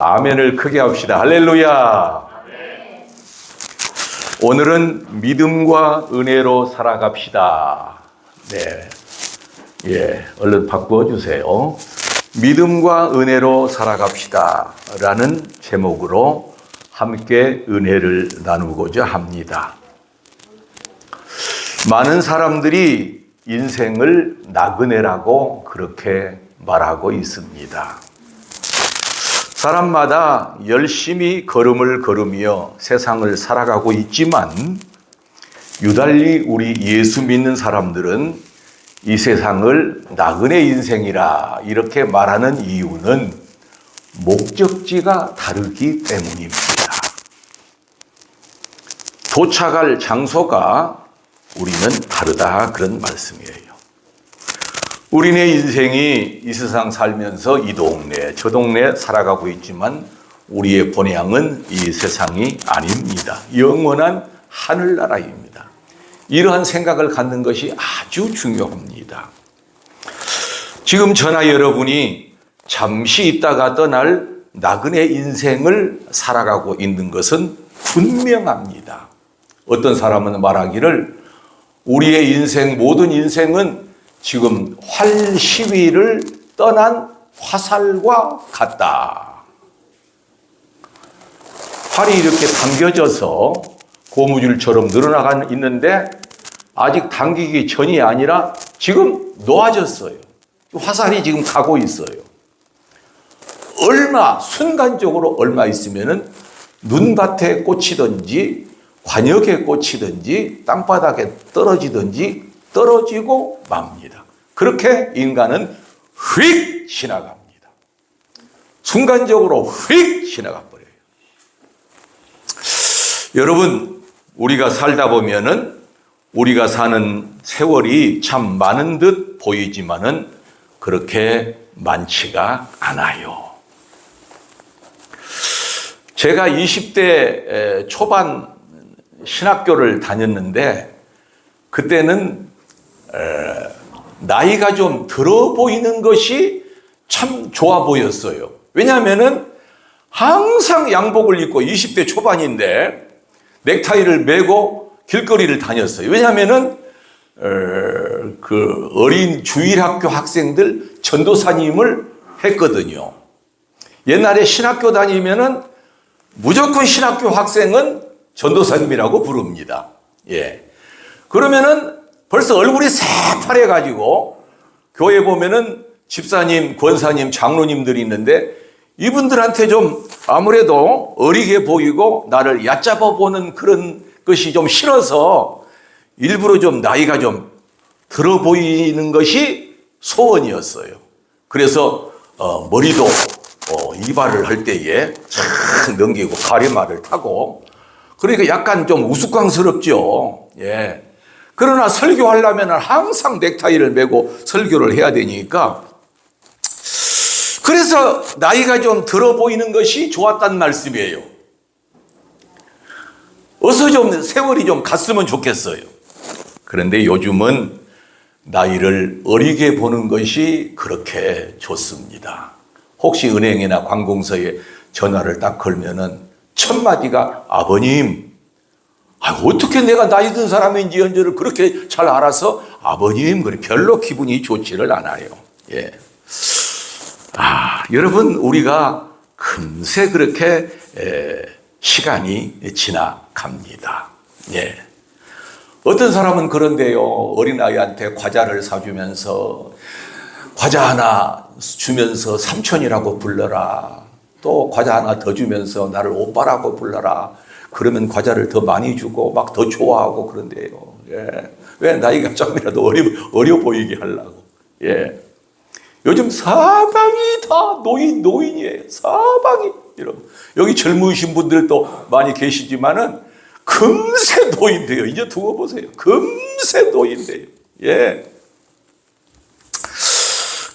아멘을 크게 합시다. 할렐루야. 오늘은 믿음과 은혜로 살아갑시다. 네. 얼른 바꿔주세요. 믿음과 은혜로 살아갑시다. 라는 제목으로 함께 은혜를 나누고자 합니다. 많은 사람들이 인생을 나그네라고 그렇게 말하고 있습니다. 사람마다 열심히 걸음을 걸으며 세상을 살아가고 있지만 유달리 우리 예수 믿는 사람들은 이 세상을 나그네 인생이라 이렇게 말하는 이유는 목적지가 다르기 때문입니다. 도착할 장소가 우리는 다르다 그런 말씀이에요. 우리네 인생이 이 세상 살면서 이 동네 저 동네 살아가고 있지만 우리의 본향은 이 세상이 아닙니다. 영원한 하늘나라입니다. 이러한 생각을 갖는 것이 아주 중요합니다. 지금 저나 여러분이 잠시 있다가 떠날 나그네 인생을 살아가고 있는 것은 분명합니다. 어떤 사람은 말하기를 우리의 인생, 모든 인생은 지금 활 시위를 떠난 화살과 같다. 활이 이렇게 당겨져서 고무줄처럼 늘어나가 있는데 아직 당기기 전이 아니라 지금 놓아졌어요. 화살이 지금 가고 있어요. 순간적으로 얼마 있으면은 눈밭에 꽂히든지 관역에 꽂히든지 땅바닥에 떨어지든지 떨어지고 맙니다. 그렇게 인간은 휙 지나갑니다. 순간적으로 휙 지나가 버려요. 여러분, 우리가 살다 보면은 우리가 사는 세월이 참 많은 듯 보이지만은 그렇게 많지가 않아요. 제가 20대 초반 신학교를 다녔는데 그때는 나이가 좀 들어 보이는 것이 참 좋아 보였어요. 왜냐하면은 항상 양복을 입고 20대 초반인데 넥타이를 메고 길거리를 다녔어요. 왜냐하면은 그 어린 주일학교 학생들 전도사님을 했거든요. 옛날에 신학교 다니면은 무조건 신학교 학생은 전도사님이라고 부릅니다. 예. 그러면은 벌써 얼굴이 새파래가지고 교회 보면은 집사님, 권사님, 장로님들이 있는데 이분들한테 좀 아무래도 어리게 보이고 나를 얕잡아 보는 그런 것이 좀 싫어서 일부러 좀 나이가 좀 들어 보이는 것이 소원이었어요. 그래서 머리도 이발을 할 때에 착 넘기고 가리마를 타고 그러니까 약간 좀 우스꽝스럽죠. 예. 그러나 설교하려면 항상 넥타이를 메고 설교를 해야 되니까 그래서 나이가 좀 들어 보이는 것이 좋았단 말씀이에요. 어서 좀 세월이 좀 갔으면 좋겠어요. 그런데 요즘은 나이를 어리게 보는 것이 그렇게 좋습니다. 혹시 은행이나 관공서에 전화를 딱 걸면은 첫 마디가 아버님, 어떻게 내가 나이 든 사람인지 연주를 그렇게 잘 알아서 아버님, 그래 별로 기분이 좋지를 않아요. 예. 여러분, 우리가 금세 그렇게 시간이 지나갑니다. 예. 어떤 사람은 그런데요, 어린아이한테 과자를 사주면서 과자 하나 주면서 삼촌이라고 불러라. 또 과자 하나 더 주면서 나를 오빠라고 불러라. 그러면 과자를 더 많이 주고 막 더 좋아하고 그런데요. 예. 왜 나이가 조금이라도 어려 보이게 하려고. 예. 요즘 사방이 다 노인이에요. 사방이. 여러분. 여기 젊으신 분들도 많이 계시지만은 금세 노인 돼요. 이제 두고 보세요. 금세 노인 돼요. 예.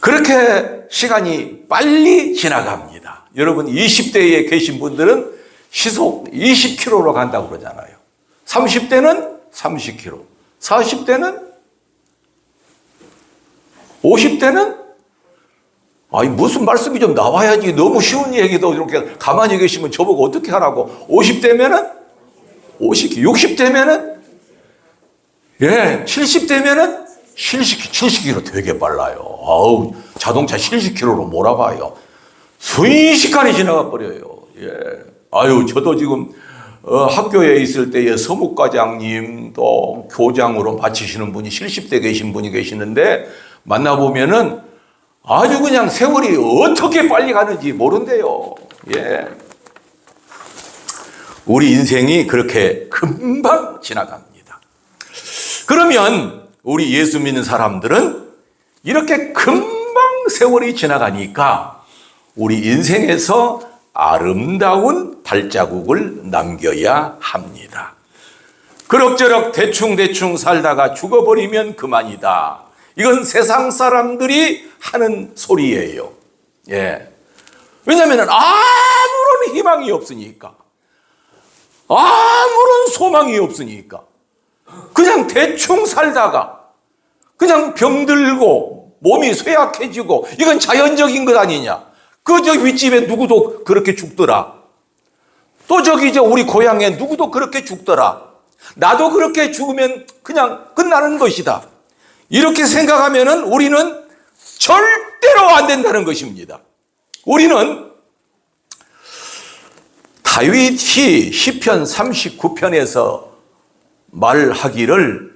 그렇게 시간이 빨리 지나갑니다. 여러분 20대에 계신 분들은 시속 20km로 간다고 그러잖아요. 30대는 30km, 40대는 50대는 아니, 무슨 말씀이 좀 나와야지. 너무 쉬운 얘기도 이렇게 가만히 계시면 저보고 어떻게 하라고. 50대면은 50, 60대면은 예, 70대면은 70km 되게 빨라요. 아우, 자동차 70km로 몰아봐요. 순식간에 지나가 버려요. 예. 아유, 저도 지금 학교에 있을 때에 서무과장님 또 교장으로 마치시는 분이 70대 계신 분이 계시는데 만나보면은 아주 그냥 세월이 어떻게 빨리 가는지 모른대요. 예. 우리 인생이 그렇게 금방 지나갑니다. 그러면 우리 예수 믿는 사람들은 이렇게 금방 세월이 지나가니까 우리 인생에서 아름다운 발자국을 남겨야 합니다. 그럭저럭 대충대충 살다가 죽어버리면 그만이다. 이건 세상 사람들이 하는 소리예요. 예. 왜냐하면 아무런 희망이 없으니까. 아무런 소망이 없으니까. 그냥 대충 살다가 그냥 병들고 몸이 쇠약해지고 이건 자연적인 것 아니냐. 저 윗집에 누구도 그렇게 죽더라. 또 우리 고향에 누구도 그렇게 죽더라. 나도 그렇게 죽으면 그냥 끝나는 것이다. 이렇게 생각하면은 우리는 절대로 안 된다는 것입니다. 우리는 다윗이 시편 39편에서 말하기를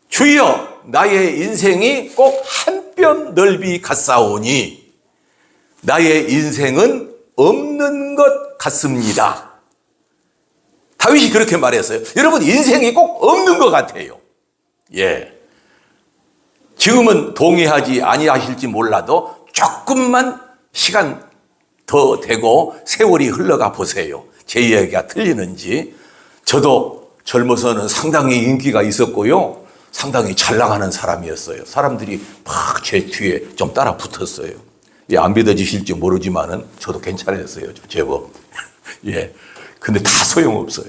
주여 나의 인생이 꼭 한 뼘 넓이 같사오니 나의 인생은 없는 것 같습니다. 다윗이 그렇게 말했어요. 여러분 인생이 꼭 없는 것 같아요. 예. 지금은 동의하지 아니하실지 몰라도 조금만 시간 더 되고 세월이 흘러가 보세요. 제 이야기가 틀리는지. 저도 젊어서는 상당히 인기가 있었고요. 상당히 잘 나가는 사람이었어요. 사람들이 막 제 뒤에 좀 따라 붙었어요. 예, 안 믿어지실지 모르지만은 저도 괜찮았어요. 제법. 예. 근데 다 소용없어요.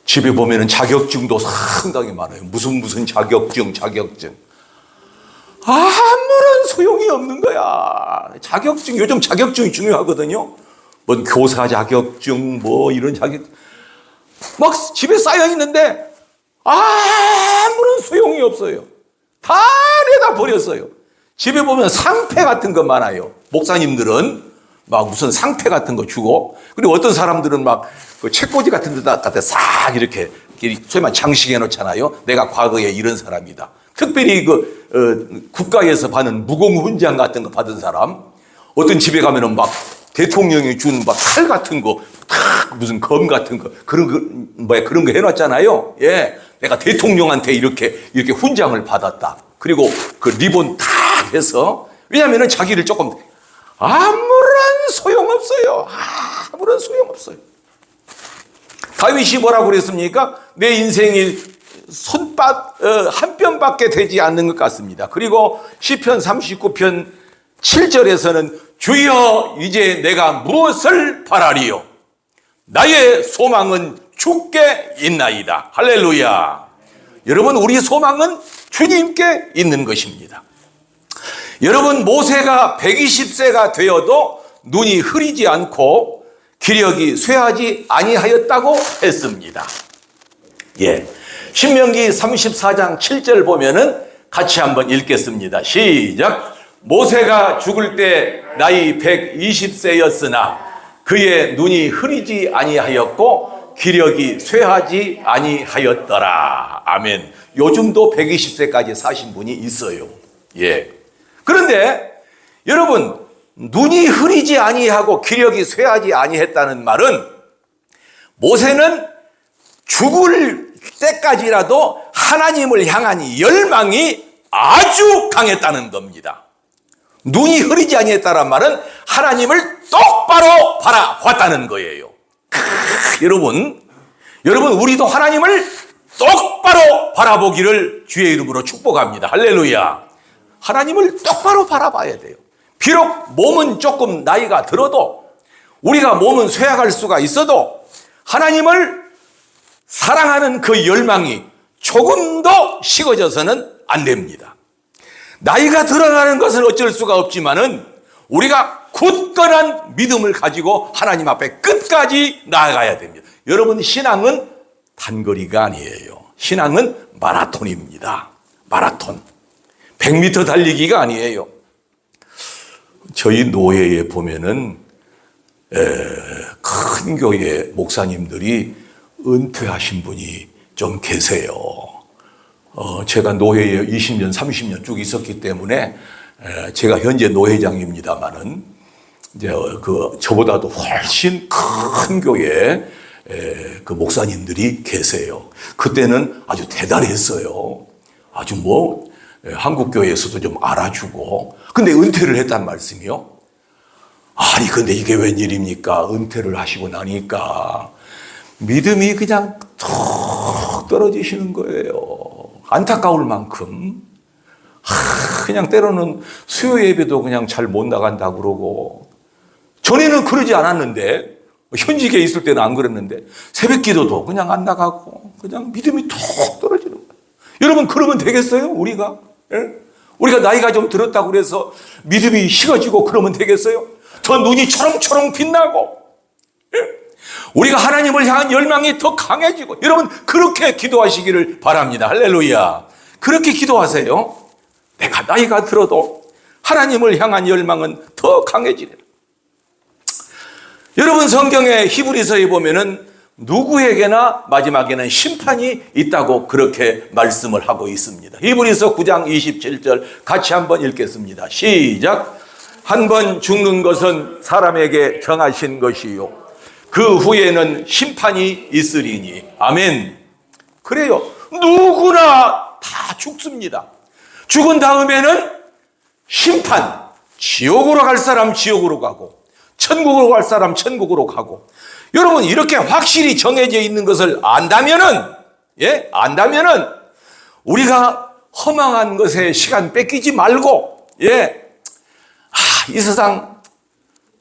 집에 보면은 자격증도 상당히 많아요. 무슨 자격증. 아무런 소용이 없는 거야. 자격증, 요즘 자격증이 중요하거든요. 뭐 교사 자격증, 뭐 이런 자격증. 막 집에 쌓여 있는데 아무런 소용이 없어요. 다 내다 버렸어요. 집에 보면 상패 같은 거 많아요. 목사님들은 막 무슨 상패 같은 거 주고, 그리고 어떤 사람들은 막 그 책꽂이 같은 데다 싹 이렇게 소위 말 장식해 놓잖아요. 내가 과거에 이런 사람이다. 특별히 국가에서 받는 무공훈장 같은 거 받은 사람, 어떤 집에 가면은 막 대통령이 준 막 칼 같은 거, 무슨 검 같은 거, 그런 거 해놨잖아요. 예. 내가 대통령한테 이렇게 훈장을 받았다. 그리고 그 리본 다 해서, 왜냐면은 자기를 조금, 아무런 소용없어요. 아무런 소용없어요. 다윗이 뭐라고 그랬습니까? 내 인생이 한 뼘밖에 되지 않는 것 같습니다. 그리고 시편 39편 7절에서는 주여 이제 내가 무엇을 바라리요? 나의 소망은 주께 있나이다. 할렐루야. 여러분, 우리 소망은 주님께 있는 것입니다. 여러분, 모세가 120세가 되어도 눈이 흐리지 않고 기력이 쇠하지 아니하였다고 했습니다. 예. 신명기 34장 7절 보면은 같이 한번 읽겠습니다. 시작. 모세가 죽을 때 나이 120세였으나 그의 눈이 흐리지 아니하였고 기력이 쇠하지 아니하였더라. 아멘. 요즘도 120세까지 사신 분이 있어요. 예. 그런데 여러분, 눈이 흐리지 아니하고 기력이 쇠하지 아니했다는 말은 모세는 죽을 때까지라도 하나님을 향한 열망이 아주 강했다는 겁니다. 눈이 흐리지 아니했다는 말은 하나님을 똑바로 바라봤다는 거예요. 여러분 우리도 하나님을 똑바로 바라보기를 주의 이름으로 축복합니다. 할렐루야. 하나님을 똑바로 바라봐야 돼요. 비록 몸은 조금 나이가 들어도, 우리가 몸은 쇠약할 수가 있어도 하나님을 사랑하는 그 열망이 조금도 식어져서는 안 됩니다. 나이가 들어가는 것은 어쩔 수가 없지만은 우리가 굳건한 믿음을 가지고 하나님 앞에 끝까지 나아가야 됩니다. 여러분, 신앙은 단거리가 아니에요. 신앙은 마라톤입니다. 마라톤. 100m 달리기가 아니에요. 저희 노예에 보면은 큰 교회 목사님들이 은퇴하신 분이 좀 계세요. 제가 노회에 20년, 30년 쭉 있었기 때문에 제가 현재 노회장입니다만은 이제 저보다도 훨씬 큰 교회 그 목사님들이 계세요. 그때는 아주 대단했어요. 아주 한국 교회에서도 좀 알아주고. 근데 은퇴를 했단 말씀이요. 아니, 근데 이게 웬일입니까? 은퇴를 하시고 나니까 믿음이 그냥 툭 떨어지시는 거예요. 안타까울 만큼. 그냥 때로는 수요 예배도 그냥 잘 못 나간다 그러고. 전에는 그러지 않았는데, 현직에 있을 때는 안 그랬는데, 새벽 기도도 그냥 안 나가고, 그냥 믿음이 툭 떨어지는 거예요. 여러분, 그러면 되겠어요? 우리가? 예? 우리가 나이가 좀 들었다고 그래서 믿음이 식어지고 그러면 되겠어요? 더 눈이 초롱초롱 빛나고, 예? 우리가 하나님을 향한 열망이 더 강해지고, 여러분, 그렇게 기도하시기를 바랍니다. 할렐루야. 그렇게 기도하세요. 내가 나이가 들어도 하나님을 향한 열망은 더 강해지리라. 여러분, 성경의 히브리서에 보면은 누구에게나 마지막에는 심판이 있다고 그렇게 말씀을 하고 있습니다. 히브리서 9장 27절 같이 한번 읽겠습니다. 시작. 한 번 죽는 것은 사람에게 정하신 것이요, 그 후에는 심판이 있으리니. 아멘. 그래요. 누구나 다 죽습니다. 죽은 다음에는 심판, 지옥으로 갈 사람 지옥으로 가고 천국으로 갈 사람 천국으로 가고. 여러분, 이렇게 확실히 정해져 있는 것을 안다면은 우리가 허망한 것에 시간 뺏기지 말고, 이 세상,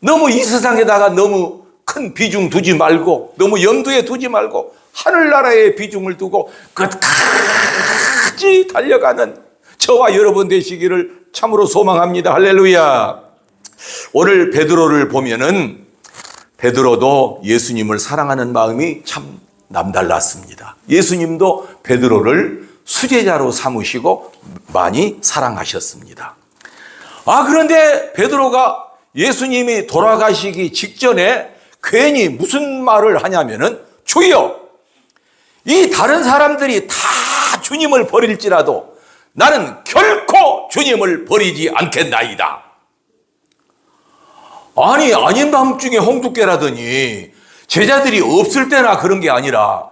너무 이 세상에다가 너무 큰 비중 두지 말고, 너무 염두에 두지 말고 하늘나라에 비중을 두고 끝까지 달려가는 저와 여러분 되시기를 참으로 소망합니다. 할렐루야. 오늘 베드로를 보면은 베드로도 예수님을 사랑하는 마음이 참 남달랐습니다. 예수님도 베드로를 수제자로 삼으시고 많이 사랑하셨습니다. 그런데 베드로가 예수님이 돌아가시기 직전에 괜히 무슨 말을 하냐면은, 주여, 이 다른 사람들이 다 주님을 버릴지라도 나는 결코 주님을 버리지 않겠나이다. 아니, 아닌 밤중에 홍두깨라더니 제자들이 없을 때나 그런 게 아니라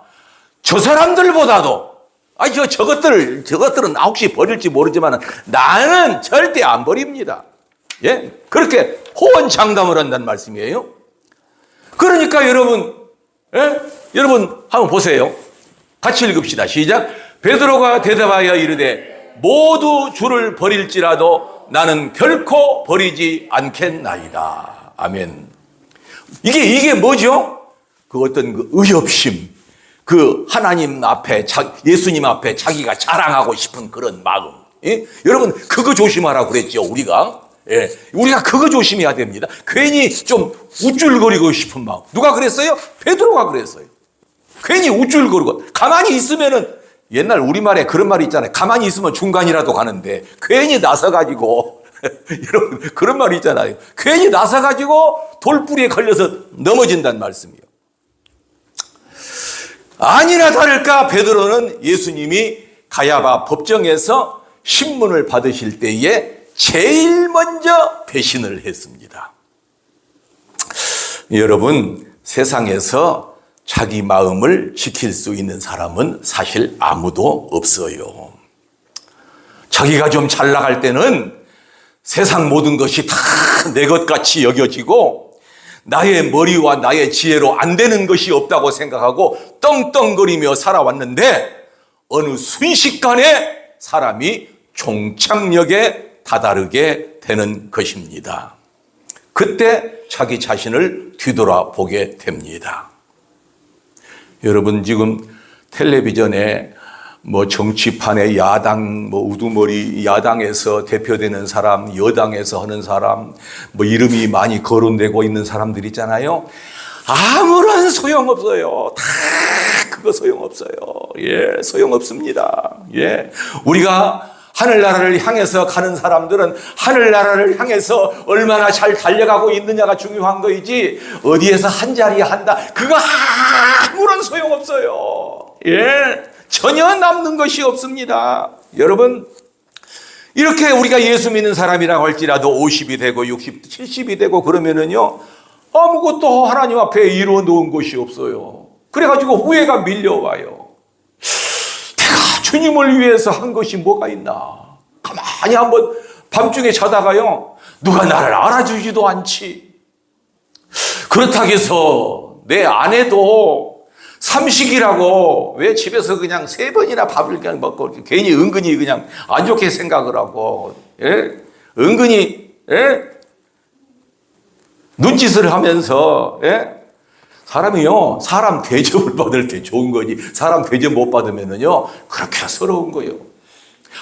저 사람들보다도, 저것들은 혹시 버릴지 모르지만 나는 절대 안 버립니다. 그렇게 호언장담을 한다는 말씀이에요. 그러니까 여러분, 여러분 한번 보세요. 같이 읽읍시다. 시작. 베드로가 대답하여 이르되 모두 주를 버릴지라도 나는 결코 버리지 않겠나이다. 아멘. 이게 뭐죠? 그 어떤 그 의협심, 그 하나님 앞에, 예수님 앞에 자기가 자랑하고 싶은 그런 마음. 여러분, 그거 조심하라고 그랬죠, 우리가. 우리가 그거 조심해야 됩니다. 괜히 좀 우쭐거리고 싶은 마음. 누가 그랬어요? 베드로가 그랬어요. 괜히 우쭐거리고. 가만히 있으면은, 옛날 우리말에 그런 말이 있잖아요. 가만히 있으면 중간이라도 가는데 괜히 나서가지고 여러분, 그런 말이 있잖아요. 괜히 나서가지고 돌뿌리에 걸려서 넘어진다는 말씀이에요. 아니나 다를까 베드로는 예수님이 가야바 법정에서 신문을 받으실 때에 제일 먼저 배신을 했습니다. 여러분, 세상에서 자기 마음을 지킬 수 있는 사람은 사실 아무도 없어요. 자기가 좀 잘 나갈 때는 세상 모든 것이 다 내 것 같이 여겨지고 나의 머리와 나의 지혜로 안 되는 것이 없다고 생각하고 떵떵거리며 살아왔는데 어느 순식간에 사람이 종착역에 다다르게 되는 것입니다. 그때 자기 자신을 뒤돌아보게 됩니다. 여러분, 지금 텔레비전에 뭐 정치판의 야당, 뭐 우두머리 야당에서 대표되는 사람, 여당에서 하는 사람, 뭐 이름이 많이 거론되고 있는 사람들 있잖아요. 아무런 소용없어요. 다 그거 소용없어요. 예, 소용없습니다. 예. 우리가 하늘나라를 향해서 가는 사람들은 하늘나라를 향해서 얼마나 잘 달려가고 있느냐가 중요한 거이지, 어디에서 한 자리에 한다, 그거 아무런 소용없어요. 예. 전혀 남는 것이 없습니다. 여러분, 이렇게 우리가 예수 믿는 사람이라고 할지라도 50이 되고 60, 70이 되고 그러면은요, 아무것도 하나님 앞에 이루어 놓은 것이 없어요. 그래가지고 후회가 밀려와요. 내가 주님을 위해서 한 것이 뭐가 있나? 가만히 한번 밤중에 자다가요, 누가 나를 알아주지도 않지. 그렇다고 해서 내 아내도 삼식이라고 왜 집에서 그냥 3번이나 밥을 그냥 먹고 괜히 은근히 그냥 안 좋게 생각을 하고, 예? 은근히, 예? 눈짓을 하면서, 예? 사람이요, 사람 대접을 받을 때 좋은 거지, 사람 대접 못 받으면은요, 그렇게 서러운 거예요.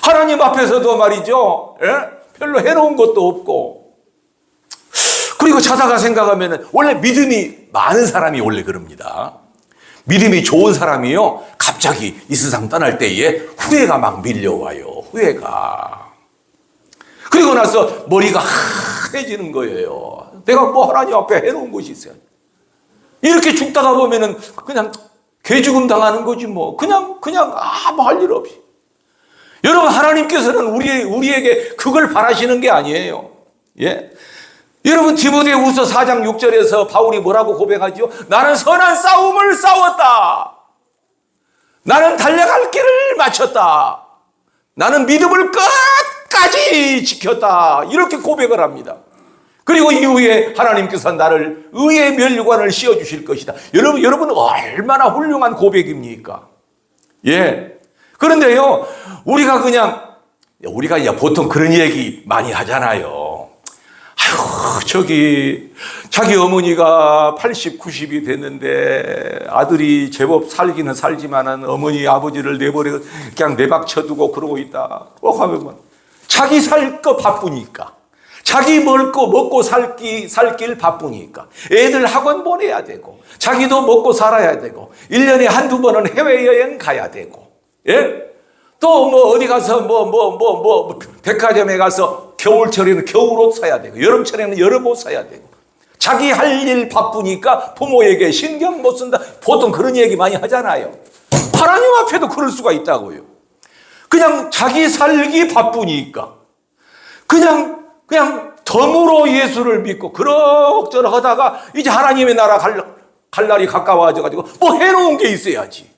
하나님 앞에서도 말이죠, 예? 별로 해놓은 것도 없고, 그리고 자다가 생각하면은, 원래 믿음이 많은 사람이 원래 그럽니다. 믿음이 좋은 사람이요, 갑자기 이 세상 떠날 때에 후회가 막 밀려와요. 후회가. 그리고 나서 머리가 하얘지는 거예요. 내가 뭐 하나님 앞에 해놓은 것이 있어요. 이렇게 죽다가 보면은 그냥 개죽음 당하는 거지 뭐. 그냥 아무 할 일 없이. 여러분, 하나님께서는 우리에게 그걸 바라시는 게 아니에요. 예. 여러분, 디모데후서 4장 6절에서 바울이 뭐라고 고백하죠? 나는 선한 싸움을 싸웠다. 나는 달려갈 길을 마쳤다. 나는 믿음을 끝까지 지켰다. 이렇게 고백을 합니다. 그리고 이후에 하나님께서 나를 의의 멸관을 씌워주실 것이다. 여러분 얼마나 훌륭한 고백입니까? 예. 그런데요, 우리가 이제 보통 그런 얘기 많이 하잖아요. 아유, 자기 어머니가 80, 90이 됐는데 아들이 제법 살기는 살지만은 어머니, 아버지를 내버려 그냥 내박쳐두고 그러고 있다. 하면 자기 살 거 바쁘니까. 자기 먹고 살길 바쁘니까. 애들 학원 보내야 되고, 자기도 먹고 살아야 되고, 1년에 한두 번은 해외여행 가야 되고, 예? 또 뭐 어디 가서 백화점에 가서 겨울철에는 겨울옷 사야 되고, 여름철에는 여름옷 사야 되고, 자기 할 일 바쁘니까 부모에게 신경 못 쓴다. 보통 그런 얘기 많이 하잖아요. 하나님 앞에도 그럴 수가 있다고요. 그냥 자기 살기 바쁘니까. 그냥 덤으로 예수를 믿고 그럭저럭 하다가 이제 하나님의 나라 갈 날이 가까워져가지고 뭐 해놓은 게 있어야지.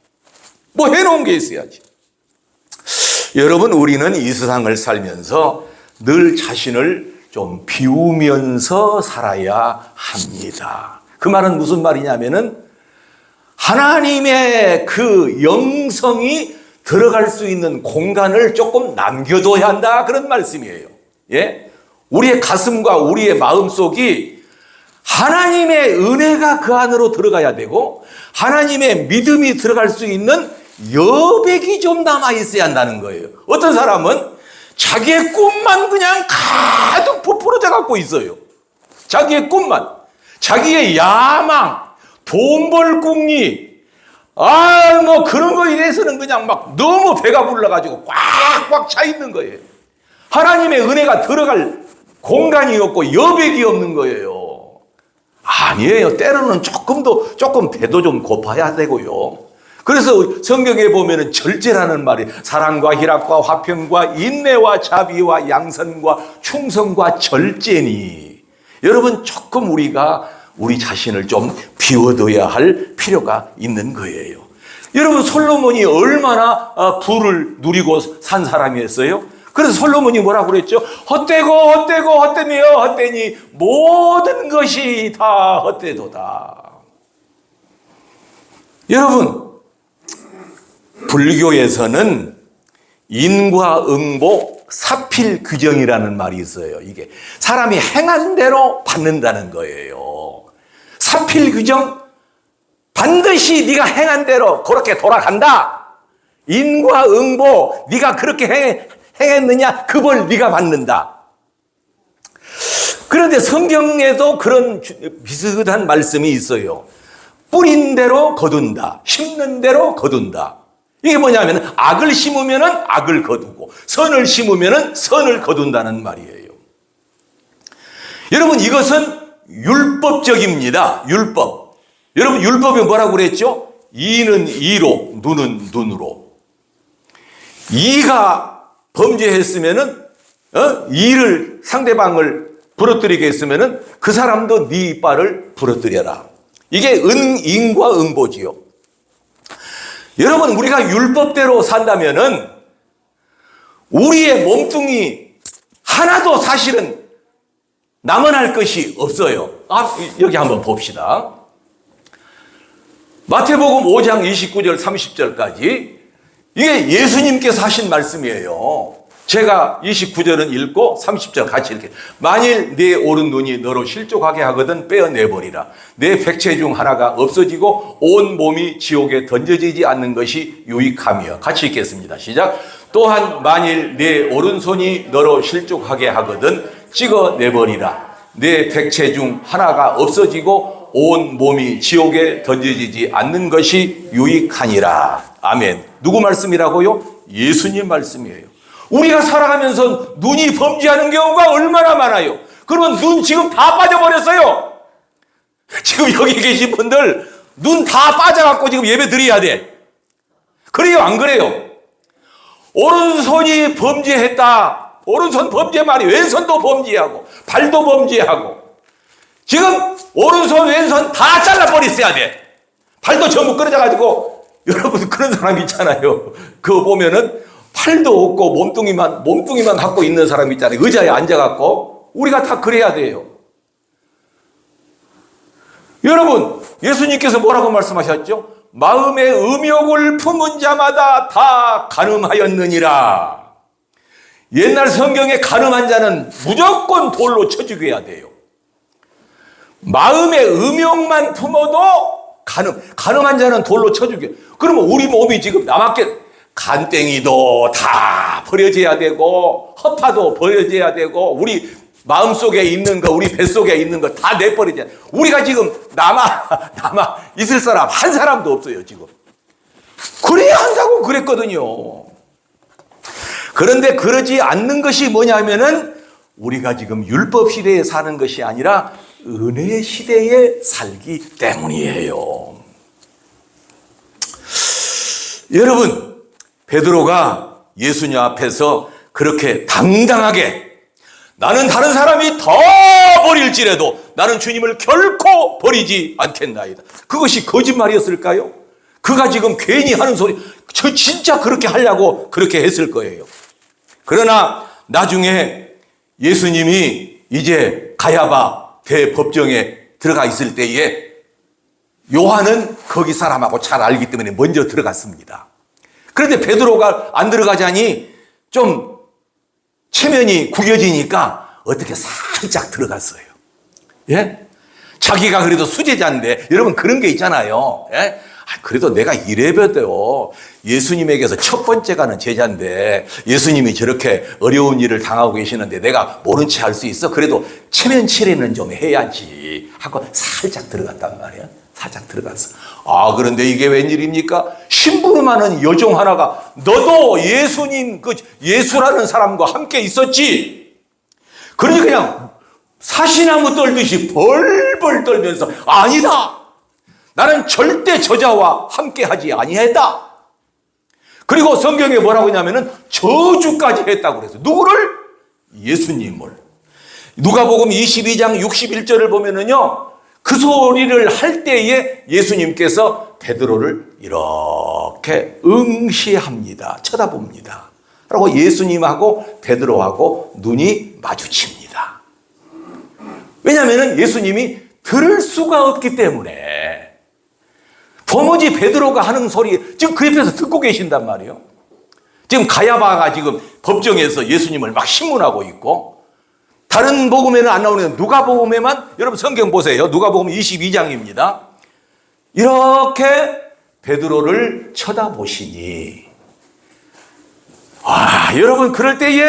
여러분, 우리는 이 세상을 살면서 늘 자신을 좀 비우면서 살아야 합니다. 그 말은 무슨 말이냐면은 하나님의 그 영성이 들어갈 수 있는 공간을 조금 남겨둬야 한다, 그런 말씀이에요. 예? 우리의 가슴과 우리의 마음속이 하나님의 은혜가 그 안으로 들어가야 되고, 하나님의 믿음이 들어갈 수 있는 여백이 좀 남아 있어야 한다는 거예요. 어떤 사람은 자기의 꿈만 그냥 가득 부풀어져 갖고 있어요. 자기의 꿈만, 자기의 야망, 돈 벌 꿈이, 뭐 그런 거에 대해서는 그냥 막 너무 배가 불러가지고 꽉꽉 차 있는 거예요. 하나님의 은혜가 들어갈 공간이 없고 여백이 없는 거예요. 아니에요. 때로는 조금 배도 좀 고파야 되고요. 그래서 성경에 보면은 절제라는 말이 사랑과 희락과 화평과 인내와 자비와 양선과 충성과 절제니. 여러분, 조금 우리가 우리 자신을 좀 비워둬야 할 필요가 있는 거예요. 여러분, 솔로몬이 얼마나 부를 누리고 산 사람이었어요? 그래서 솔로몬이 뭐라고 그랬죠? 헛되니 모든 것이 다 헛되도다. 여러분, 불교에서는 인과응보 사필 규정이라는 말이 있어요. 이게 사람이 행한 대로 받는다는 거예요. 사필 규정, 반드시 네가 행한 대로 그렇게 돌아간다. 인과응보, 네가 그렇게 행했느냐 그 벌 네가 받는다. 그런데 성경에도 그런 비슷한 말씀이 있어요. 뿌린 대로 거둔다. 심는 대로 거둔다. 이게 뭐냐면 악을 심으면 악을 거두고 선을 심으면 선을 거둔다는 말이에요. 여러분, 이것은 율법적입니다. 율법. 여러분, 율법이 뭐라고 그랬죠? 이는 이로, 눈은 눈으로. 이가 범죄했으면은 이를 상대방을 부러뜨리게 했으면은 그 사람도 네 이빨을 부러뜨려라. 이게 인과응보지요. 여러분, 우리가 율법대로 산다면은 우리의 몸뚱이 하나도 사실은 남아날 것이 없어요. 여기 한번 봅시다. 마태복음 5장 29절 30절까지 이게 예수님께서 하신 말씀이에요. 제가 29절은 읽고 30절 같이 이렇게. 만일 네 오른 눈이 너로 실족하게 하거든 빼어내버리라. 내 백체 중 하나가 없어지고 온 몸이 지옥에 던져지지 않는 것이 유익하며. 같이 읽겠습니다. 시작. 또한 만일 내 오른손이 너로 실족하게 하거든 찍어내버리라. 내 백체 중 하나가 없어지고 온 몸이 지옥에 던져지지 않는 것이 유익하니라. 아멘. 누구 말씀이라고요? 예수님 말씀이에요. 우리가 살아가면서 눈이 범죄하는 경우가 얼마나 많아요. 그러면 눈 지금 다 빠져버렸어요. 지금 여기 계신 분들 눈 다 빠져갖고 지금 예배 드려야 돼. 그래요, 안 그래요? 오른손이 범죄했다. 오른손 범죄 말이 왼손도 범죄하고 발도 범죄하고 지금 오른손 왼손 다 잘라버렸어야 돼. 발도 전부 끊어져가지고 여러분 그런 사람 있잖아요. 그거 보면은 팔도 없고 몸뚱이만 갖고 있는 사람 있잖아요. 의자에 앉아갖고. 우리가 다 그래야 돼요. 여러분, 예수님께서 뭐라고 말씀하셨죠? 마음의 음욕을 품은 자마다 다 간음하였느니라. 옛날 성경에 간음한 자는 무조건 돌로 쳐 죽여야 돼요. 마음의 음욕만 품어도 간음한 자는 돌로 쳐 죽여. 그러면 우리 몸이 지금 남았게 간땡이도 다 버려져야 되고 허파도 버려져야 되고 우리 마음속에 있는 거 우리 뱃속에 있는 거 다 내버리자. 우리가 지금 남아 있을 사람 한 사람도 없어요 지금. 그래야 한다고 그랬거든요. 그런데 그러지 않는 것이 뭐냐면은 우리가 지금 율법 시대에 사는 것이 아니라 은혜 시대에 살기 때문이에요. 여러분, 베드로가 예수님 앞에서 그렇게 당당하게 나는 다른 사람이 더 버릴지라도 나는 주님을 결코 버리지 않겠나이다. 그것이 거짓말이었을까요? 그가 지금 괜히 하는 소리, 저 진짜 그렇게 하려고 그렇게 했을 거예요. 그러나 나중에 예수님이 이제 가야바 대법정에 들어가 있을 때에 요한은 거기 사람하고 잘 알기 때문에 먼저 들어갔습니다. 그런데 베드로가 안 들어가자니 좀 체면이 구겨지니까 어떻게 살짝 들어갔어요. 예? 자기가 그래도 수제자인데 여러분 그런 게 있잖아요. 예? 그래도 내가 이래봬도 예수님에게서 첫 번째 가는 제자인데 예수님이 저렇게 어려운 일을 당하고 계시는데 내가 모른 채 할 수 있어? 그래도 체면 치레는 좀 해야지 하고 살짝 들어갔단 말이야. 살짝 들어갔어. 그런데 이게 웬일입니까? 심부름하는 여종 하나가 너도 예수님 그 예수라는 사람과 함께 있었지? 그러니 그냥 사시나무 떨듯이 벌벌 떨면서 아니다. 나는 절대 저자와 함께하지 아니했다. 그리고 성경에 뭐라고 했냐면은 저주까지 했다고 그랬어요. 누구를? 예수님을. 누가복음 22장 61절을 보면은요. 그 소리를 할 때에 예수님께서 베드로를 이렇게 응시합니다. 쳐다봅니다. 그리고 예수님하고 베드로하고 눈이 마주칩니다. 왜냐하면 예수님이 들을 수가 없기 때문에 도무지 베드로가 하는 소리 지금 그 옆에서 듣고 계신단 말이에요. 지금 가야바가 지금 법정에서 예수님을 막 신문하고 있고 다른 복음에는 안 나오는 누가복음에만 여러분 성경 보세요. 누가복음 22장입니다. 이렇게 베드로를 쳐다보시니 여러분, 그럴 때에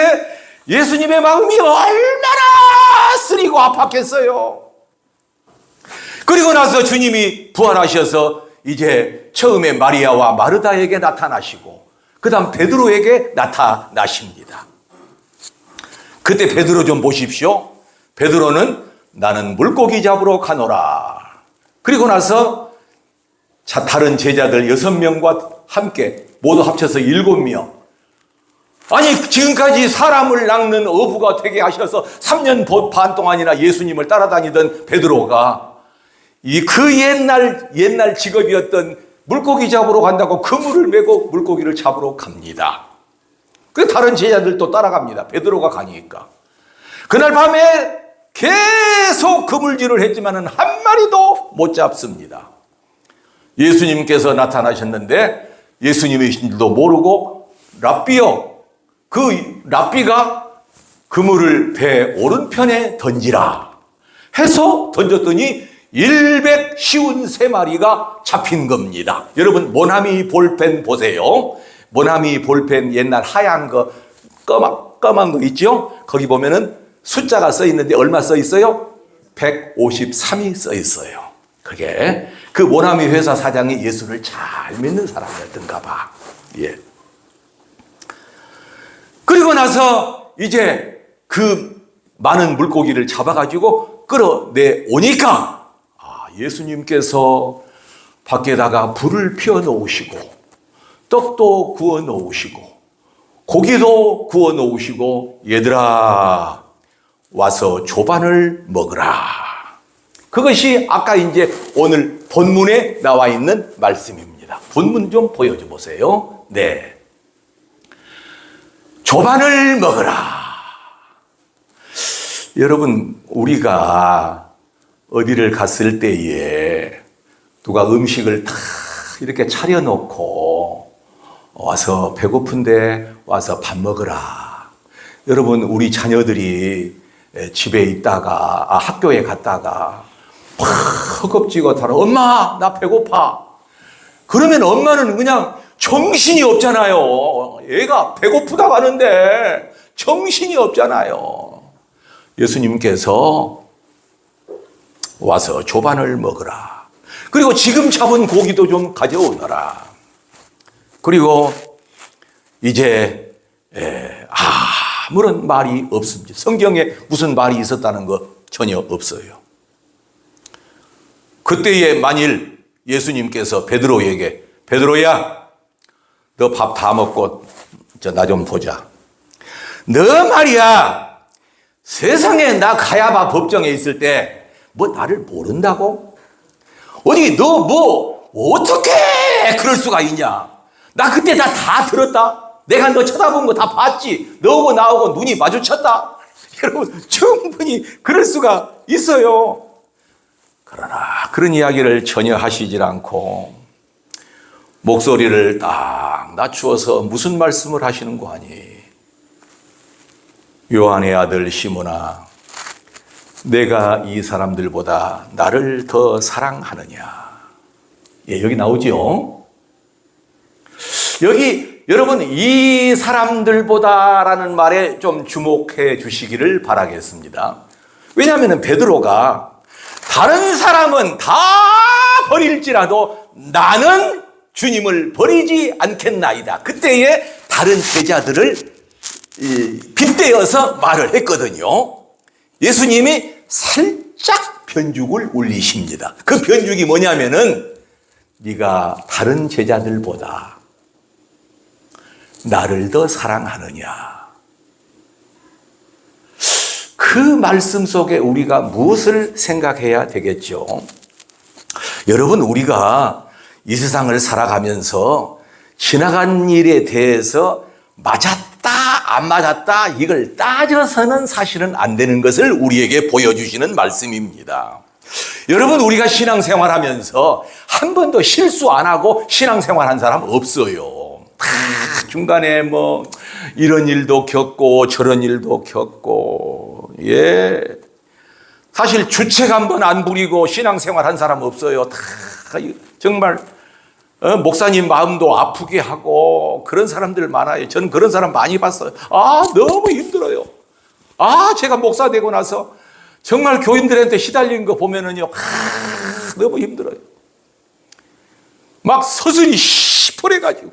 예수님의 마음이 얼마나 쓰리고 아팠겠어요. 그리고 나서 주님이 부활하셔서 이제 처음에 마리아와 마르다에게 나타나시고 그 다음 베드로에게 나타나십니다. 그때 베드로 좀 보십시오. 베드로는 나는 물고기 잡으러 가노라. 그리고 나서 다른 제자들 6명과 함께 모두 합쳐서 7명. 아니, 지금까지 사람을 낚는 어부가 되게 하셔서 3년 반 동안이나 예수님을 따라다니던 베드로가 그 옛날 직업이었던 물고기 잡으러 간다고 그물을 메고 물고기를 잡으러 갑니다. 그 다른 제자들도 따라갑니다. 베드로가 가니까. 그날 밤에 계속 그물질을 했지만은 한 마리도 못 잡습니다. 예수님께서 나타나셨는데 예수님이신 줄도 모르고 랍비요, 그 랍비가 그물을 배 오른편에 던지라 해서 던졌더니 153마리가 잡힌 겁니다. 여러분, 모나미 볼펜 보세요. 모나미 볼펜 옛날 하얀 거 검은 거 있죠? 거기 보면은 숫자가 써 있는데 얼마 써 있어요? 153이 써 있어요. 그게 그 모나미 회사 사장이 예수를 잘 믿는 사람이었던가 봐. 예. 그리고 나서 이제 그 많은 물고기를 잡아가지고 끌어내 오니까 예수님께서 밖에다가 불을 피워 놓으시고 떡도 구워 놓으시고 고기도 구워 놓으시고 얘들아 와서 조반을 먹으라. 그것이 아까 이제 오늘 본문에 나와 있는 말씀입니다. 본문 좀 보여줘 보세요. 네. 조반을 먹으라. 여러분, 우리가 어디를 갔을 때에 누가 음식을 다 이렇게 차려놓고 와서 배고픈데 와서 밥 먹으라. 여러분, 우리 자녀들이 집에 있다가 학교에 갔다가 막 허겁지겁 하러 엄마 나 배고파. 그러면 엄마는 그냥 정신이 없잖아요. 얘가 배고프다고 하는데 정신이 없잖아요. 예수님께서 와서 조반을 먹으라. 그리고 지금 잡은 고기도 좀 가져오너라. 그리고 이제 아무런 말이 없습니다. 성경에 무슨 말이 있었다는 거 전혀 없어요. 그때에 만일 예수님께서 베드로에게 베드로야 너 밥 다 먹고 나 좀 보자. 너 말이야 세상에 나 가야바 법정에 있을 때 뭐 나를 모른다고? 어디 너 뭐 어떻게 그럴 수가 있냐? 나 그때 다 들었다. 내가 너 쳐다본 거 다 봤지. 너하고 나하고 눈이 마주쳤다. 여러분 충분히 그럴 수가 있어요. 그러나 그런 이야기를 전혀 하시질 않고 목소리를 딱 낮추어서 무슨 말씀을 하시는 거 아니? 요한의 아들 시몬아, 내가 이 사람들보다 나를 더 사랑하느냐? 예, 여기 나오죠? 여기 여러분 이 사람들보다라는 말에 좀 주목해 주시기를 바라겠습니다. 왜냐하면 베드로가 다른 사람은 다 버릴지라도 나는 주님을 버리지 않겠나이다. 그때에 다른 제자들을 빗대어서 말을 했거든요. 예수님이 살짝 변죽을 울리십니다. 그 변죽이 뭐냐면은 네가 다른 제자들보다 나를 더 사랑하느냐. 그 말씀 속에 우리가 무엇을 생각해야 되겠죠? 여러분, 우리가 이 세상을 살아가면서 지나간 일에 대해서 맞았다 안 맞았다 이걸 따져서는 사실은 안 되는 것을 우리에게 보여주시는 말씀입니다. 여러분, 우리가 신앙생활하면서 한 번도 실수 안 하고 신앙생활한 사람 없어요. 다 중간에 뭐 이런 일도 겪고 저런 일도 겪고, 예, 사실 주책 한 번 안 부리고 신앙생활한 사람 없어요. 다 정말 목사님 마음도 아프게 하고 그런 사람들 많아요. 저는 그런 사람 많이 봤어요. 너무 힘들어요. 제가 목사 되고 나서 정말 교인들한테 시달리는 거 보면은요, 너무 힘들어요. 막 서슬이 시퍼래가지고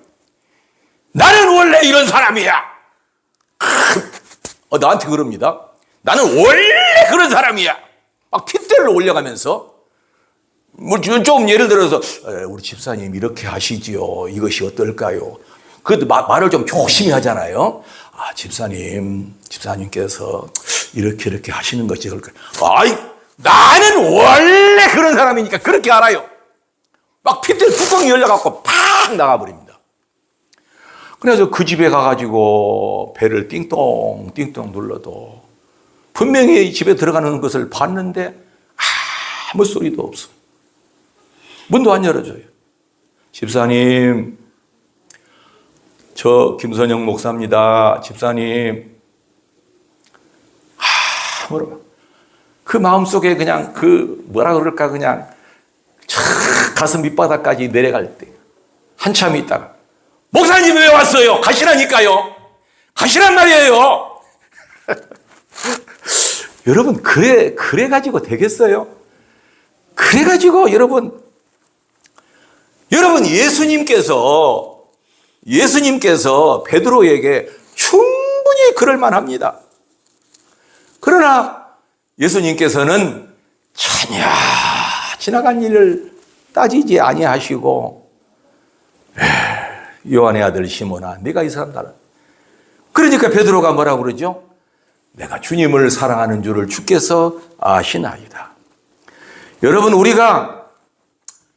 나는 원래 이런 사람이야. 나한테 그럽니다. 나는 원래 그런 사람이야. 막 핏대를 올려가면서 좀 예를 들어서 우리 집사님 이렇게 하시지요. 이것이 어떨까요? 그 말을 좀 조심히 하잖아요. 집사님께서 이렇게 하시는 것이 그럴까요? 나는 원래 그런 사람이니까 그렇게 알아요. 막 핏대 뚜껑이 열려갖고 팍 나가버립니다. 그래서 그 집에 가가지고 배를 띵똥 눌러도 분명히 집에 들어가는 것을 봤는데 아무 소리도 없어. 문도 안 열어줘요. 집사님, 저 김선영 목사입니다. 집사님. 뭐라고? 그 마음속에 그냥 뭐라 그럴까 그냥 가슴 밑바닥까지 내려갈 때 한참 있다가 목사님 왜 왔어요? 가시라니까요. 가시란 말이에요. 여러분 그래가지고 되겠어요? 그래가지고 여러분 예수님께서 베드로에게 충분히 그럴 만합니다. 그러나 예수님께서는 전혀 지나간 일을 따지지 아니하시고 요한의 아들 시몬아 네가 이 사람 따라. 그러니까 베드로가 뭐라고 그러죠? 내가 주님을 사랑하는 줄을 주께서 아시나이다. 여러분 우리가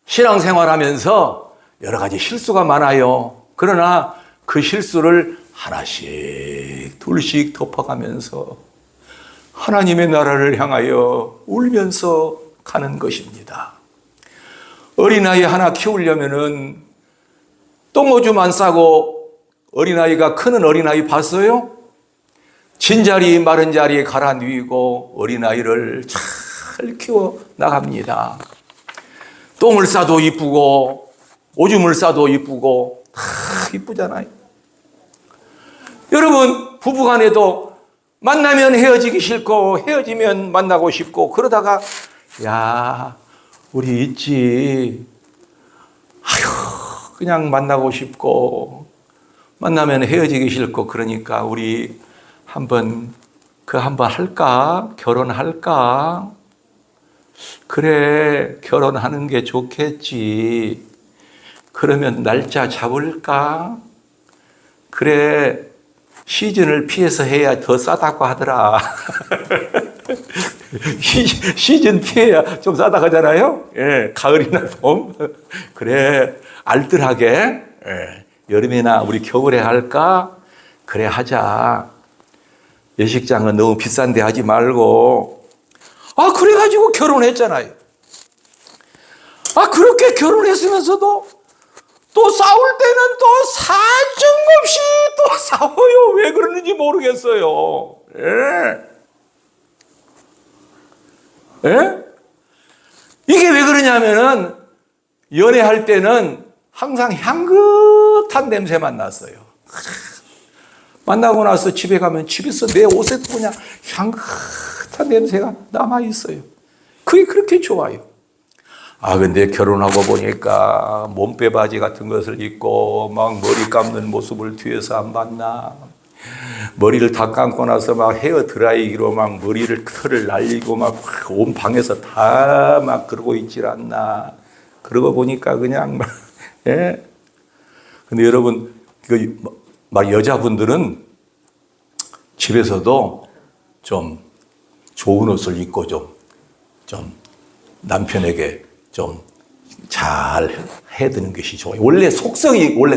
신앙생활하면서 여러 가지 실수가 많아요. 그러나 그 실수를 하나씩 둘씩 덮어가면서 하나님의 나라를 향하여 울면서 가는 것입니다. 어린아이 하나 키우려면은 똥오줌 안 싸고 어린아이가 크는 어린아이 봤어요? 진자리 마른 자리에 갈아 누이고 어린아이를 잘 키워 나갑니다. 똥을 싸도 이쁘고 오줌을 싸도 이쁘고 다 이쁘잖아요. 여러분 부부간에도 만나면 헤어지기 싫고 헤어지면 만나고 싶고 그러다가 야 우리 있지 그냥 만나고 싶고 만나면 헤어지기 싫고 그러니까 우리 한번 할까? 결혼할까? 그래 결혼하는 게 좋겠지. 그러면 날짜 잡을까? 그래 시즌을 피해서 해야 더 싸다고 하더라. 시즌 피해야 좀 싸다고 하잖아요. 예, 가을이나 봄. 그래 알뜰하게 여름이나 우리 겨울에 할까? 그래 하자. 예식장은 너무 비싼데 하지 말고. 그래가지고 결혼했잖아요. 그렇게 결혼했으면서도 또 싸울 때는 또 사정없이 또 싸워요. 왜 그러는지 모르겠어요. 이게 왜 그러냐면은 연애할 때는 항상 향긋한 냄새만 났어요. 만나고 나서 집에 가면 집에서 내 옷에도 그냥 향긋한 냄새가 남아있어요. 그게 그렇게 좋아요. 근데 결혼하고 보니까 몸빼 바지 같은 것을 입고 막 머리 감는 모습을 뒤에서 안 봤나. 머리를 다 감고 나서 막 헤어 드라이기로 막 털을 날리고 막 온 방에서 다 막 그러고 있질 않나. 그러고 보니까 그냥 막, 예. 근데 여러분, 막 여자분들은 집에서도 좀 좋은 옷을 입고 좀 남편에게 좀 잘 해드는 것이 좋아요. 원래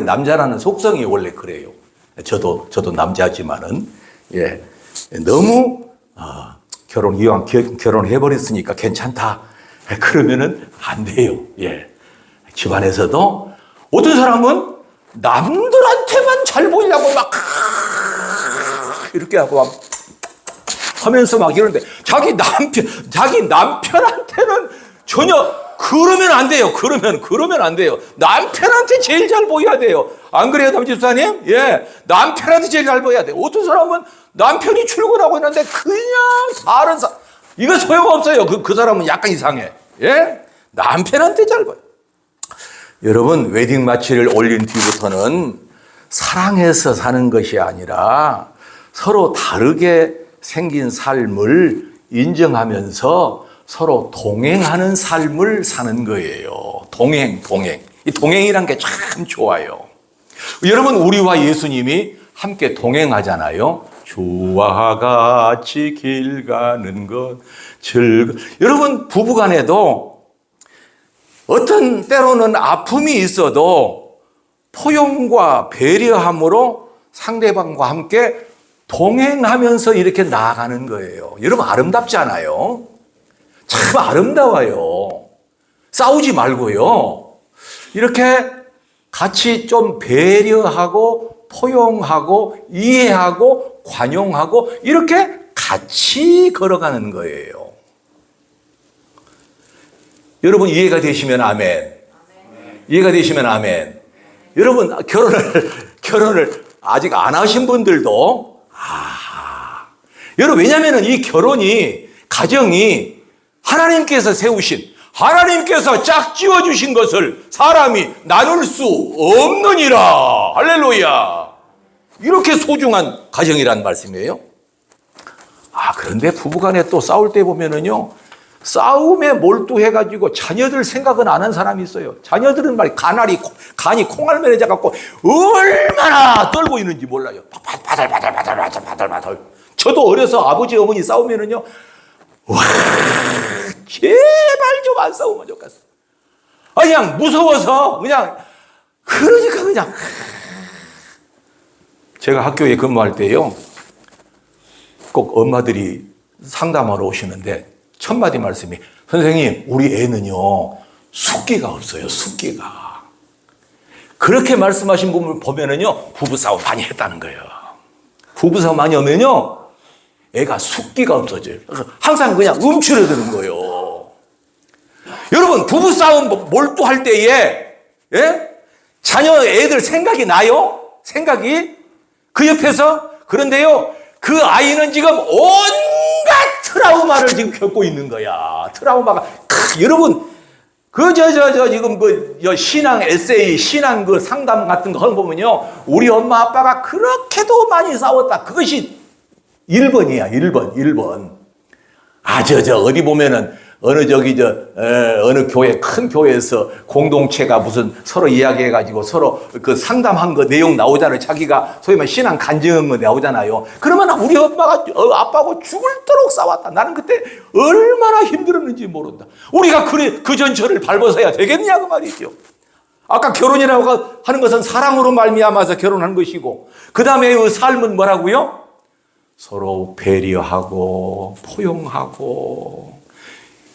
남자라는 속성이 원래 그래요. 저도 남자지만은, 예. 너무, 이왕 결혼해버렸으니까 괜찮다. 그러면은 안 돼요. 예. 집안에서도 어떤 사람은 남들한테만 잘 보이려고 막 이렇게 하고 막 하면서 막 이러는데 자기 남편한테는 전혀 그러면 안 돼요. 그러면 안 돼요. 남편한테 제일 잘 보여야 돼요. 안 그래요, 담집사님? 예. 남편한테 제일 잘 보여야 돼요. 어떤 사람은 남편이 출근하고 있는데 그냥 다른 이거 소용없어요. 그 사람은 약간 이상해. 예. 남편한테 잘 보여. 여러분, 웨딩 마취를 올린 뒤부터는 사랑해서 사는 것이 아니라 서로 다르게 생긴 삶을 인정하면서 서로 동행하는 삶을 사는 거예요. 동행. 이 동행이란 게 참 좋아요. 여러분, 우리와 예수님이 함께 동행하잖아요. 주와 같이 길 가는 것 여러분, 부부간에도 어떤 때로는 아픔이 있어도 포용과 배려함으로 상대방과 함께 동행하면서 이렇게 나아가는 거예요. 여러분, 아름답지 않아요? 참 아름다워요. 싸우지 말고요. 이렇게 같이 좀 배려하고 포용하고 이해하고 관용하고 이렇게 같이 걸어가는 거예요. 여러분, 이해가 되시면 아멘. 이해가 되시면 아멘. 여러분, 결혼을 아직 안 하신 분들도 여러분, 왜냐하면 이 결혼이 가정이 하나님께서 세우신 하나님께서 짝지어 주신 것을 사람이 나눌 수 없느니라. 할렐루야. 이렇게 소중한 가정이란 말씀이에요. 그런데 부부간에 또 싸울 때 보면은요, 싸움에 몰두해가지고 자녀들 생각은 안 한 사람이 있어요. 자녀들은 간이 콩알매를 잡아갖고 얼마나 떨고 있는지 몰라요. 바들바들. 저도 어려서 아버지 어머니 싸우면은요, 와, 제발 좀 안 싸우면 좋겠어. 그냥 무서워서 그러니까 그냥. 제가 학교에 근무할 때요, 꼭 엄마들이 상담하러 오시는데 첫 마디 말씀이, 선생님, 우리 애는요 숫기가 없어요. 숫기가. 그렇게 말씀하신 분을 보면은요, 부부싸움 많이 했다는 거예요. 부부싸움 많이 하면요, 애가 숫기가 없어져요. 그래서 항상 그냥 움츠러드는 거예요. 여러분, 부부싸움 몰두할 때에, 예? 자녀 애들 생각이 나요? 생각이? 그 옆에서? 그런데요, 그 아이는 지금 온갖 트라우마를 지금 겪고 있는 거야. 트라우마가. 여러분, 지금 신앙 에세이, 신앙 상담 같은 거 보면요, 우리 엄마 아빠가 그렇게도 많이 싸웠다. 그것이 1번이야, 1번. 어디 보면은, 어느 교회, 큰 교회에서 공동체가 무슨 서로 이야기해가지고 서로 그 상담한 거 내용 나오잖아요. 자기가 소위 말해 신앙 간증한 거 나오잖아요. 그러면 우리 아빠하고 죽을도록 싸웠다. 나는 그때 얼마나 힘들었는지 모른다. 우리가 그 전철을 밟아서야 되겠냐, 그 말이죠. 아까 결혼이라고 하는 것은 사랑으로 말미암아서 결혼한 것이고, 그 다음에 그 삶은 뭐라고요? 서로 배려하고 포용하고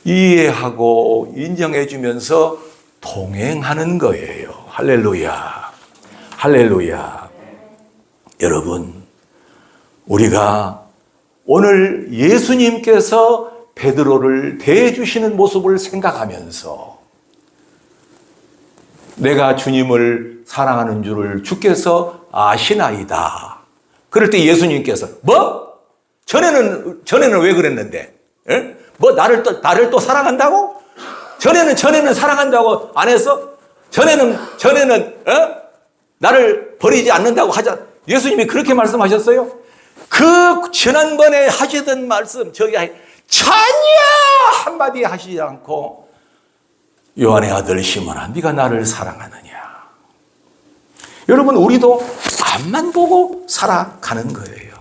이해하고 인정해주면서 동행하는 거예요. 할렐루야. 할렐루야. 여러분, 우리가 오늘 예수님께서 베드로를 대해주시는 모습을 생각하면서 내가 주님을 사랑하는 줄을 주께서 아시나이다. 그럴 때 예수님께서 전에는 왜 그랬는데? 에? 나를 또 사랑한다고? 전에는 사랑한다고 안 했어? 전에는 나를 버리지 않는다고 하자. 예수님이 그렇게 말씀하셨어요? 그 지난번에 하시던 말씀, 전혀 한마디 하시지 않고, 요한의 아들 시몬아, 네가 나를 사랑하느냐? 여러분, 우리도 앞만 보고 살아가는 거예요.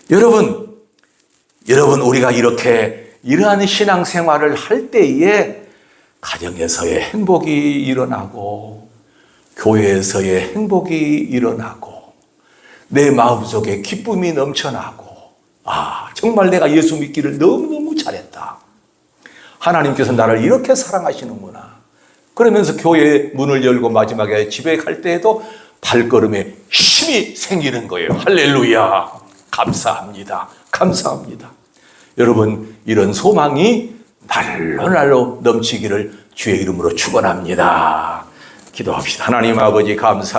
여러분, 우리가 이러한 신앙생활을 할 때에 가정에서의 행복이 일어나고, 교회에서의 행복이 일어나고, 내 마음속에 기쁨이 넘쳐나고, 정말 내가 예수 믿기를 너무너무 잘했다. 하나님께서 나를 이렇게 사랑하시는구나. 그러면서 교회 문을 열고 마지막에 집에 갈 때에도 발걸음에 힘이 생기는 거예요. 할렐루야. 감사합니다. 여러분, 이런 소망이 날로 날로 넘치기를 주의 이름으로 축원합니다. 기도합시다. 하나님 아버지 감사